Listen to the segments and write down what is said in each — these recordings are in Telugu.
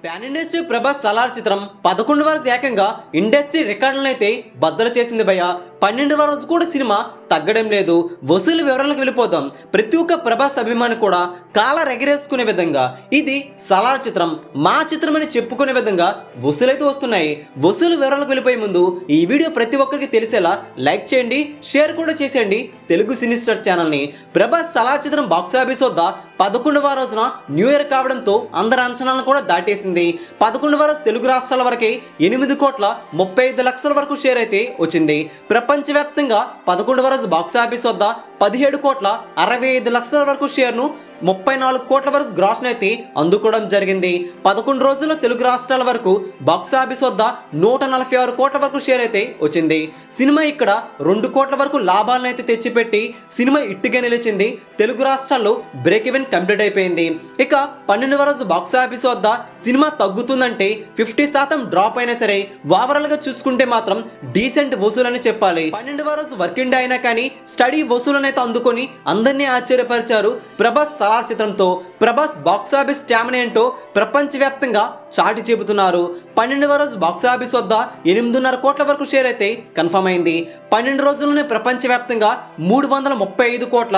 ప్యాన్ ఇండస్ట్రీ ప్రభాస్ సలార్ చిత్రం 11వ రోజు ఏకంగా ఇండస్ట్రీ రికార్డులను అయితే బద్దలు చేసింది భయ్య. 12వ రోజు కూడా సినిమా తగ్గడం లేదు. వసూలు వివరాలకు వెళ్ళిపోతాం. ప్రతి ఒక్క ప్రభాస్ అభిమాని కూడా కాలర్ ఎగరేసుకునే విధంగా ఇది సలార్ చిత్రం మా చిత్రం అని చెప్పుకునే విధంగా వసూలైతే వస్తున్నాయి. వసూలు వివరాలకు వెళ్ళిపోయే ముందు ఈ వీడియో ప్రతి ఒక్కరికి తెలిసేలా లైక్ చేయండి, షేర్ కూడా చేసేయండి తెలుగు సినీ స్టార్ ఛానల్ని. ప్రభాస్ సలార్ చిత్రం బాక్సాఫీస్ వద్ద 11వ రోజున న్యూ ఇయర్ కావడంతో అందరి అంచనాలను కూడా దాటేసింది. 11వ రోజు తెలుగు రాష్ట్రాల వరకే 8,35,00,000 వరకు షేర్ అయితే వచ్చింది. ప్రపంచవ్యాప్తంగా 11వ రోజు బాక్సాఫీస్ వద్ద 17,65,00,000 వరకు షేర్ను 34 కోట్ల వరకు గ్రాస్ను అయితే అందుకోవడం జరిగింది. 11 రోజుల్లో తెలుగు రాష్ట్రాల వరకు బాక్సాఫీస్ వద్ద 146 కోట్ల వరకు షేర్ అయితే వచ్చింది. సినిమా ఇక్కడ 2 కోట్ల వరకు లాభాలను అయితే తెచ్చిపెట్టి సినిమా ఇట్టుగా నిలిచింది. తెలుగు రాష్ట్రాల్లో బ్రేక్ ఈవెన్ కంప్లీట్ అయిపోయింది. ఇక 12వ రోజు బాక్సాఫీస్ వద్ద సినిమా తగ్గుతుందంటే 50% డ్రాప్ అయినా సరే ఓవరాల్గా చూసుకుంటే మాత్రం డీసెంట్ వసూలని చెప్పాలి. 12వ రోజు వర్కింగ్ డే అయినా కానీ స్టడీ వసూలను అయితే అందుకొని అందరినీ ఆశ్చర్యపరిచారు. ప్రభాస్ సలార్ చిత్రంతో ప్రభాస్ బాక్సాఫీస్ స్టామినా ఏంటో ప్రపంచవ్యాప్తంగా చాటి చెబుతున్నారు. 12వ రోజు బాక్సాఫీస్ వద్ద 8.5 కోట్ల వరకు షేర్ అయితే కన్ఫర్మ్ అయింది. 12 రోజుల్లోనే ప్రపంచవ్యాప్తంగా 335 కోట్ల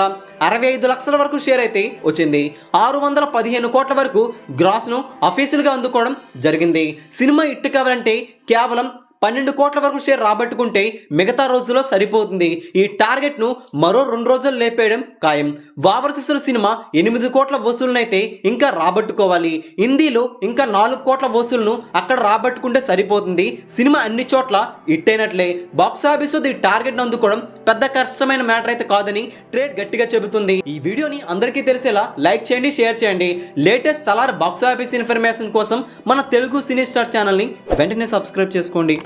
65 లక్షల వరకు షేర్ అయితే వచ్చింది. 615 కోట్ల వరకు గ్రాస్ను అఫీషియల్గా అందుకోవడం జరిగింది. సినిమా హిట్ కావాలంటే కేవలం 12 కోట్ల వరకు షేర్ రాబట్టుకుంటే మిగతా రోజుల్లో సరిపోతుంది. ఈ టార్గెట్ను మరో 2 రోజులు లేపేయడం ఖాయం. ఓవర్సీస్లో సినిమా 8 కోట్ల వసూలునైతే ఇంకా రాబట్టుకోవాలి. హిందీలో ఇంకా 4 కోట్ల వసూలును అక్కడ రాబట్టుకుంటే సరిపోతుంది. సినిమా అన్ని చోట్ల హిట్ అయినట్లే. బాక్సాఫీస్ ఈ టార్గెట్ను అందుకోవడం పెద్ద కష్టమైన మ్యాటర్ అయితే కాదని ట్రేడ్ గట్టిగా చెబుతుంది. ఈ వీడియోని అందరికీ తెలిసేలా లైక్ చేయండి, షేర్ చేయండి. లేటెస్ట్ సలార్ బాక్సాఫీస్ ఇన్ఫర్మేషన్ కోసం మన తెలుగు సినీ స్టార్ ఛానల్ని వెంటనే సబ్స్క్రైబ్ చేసుకోండి.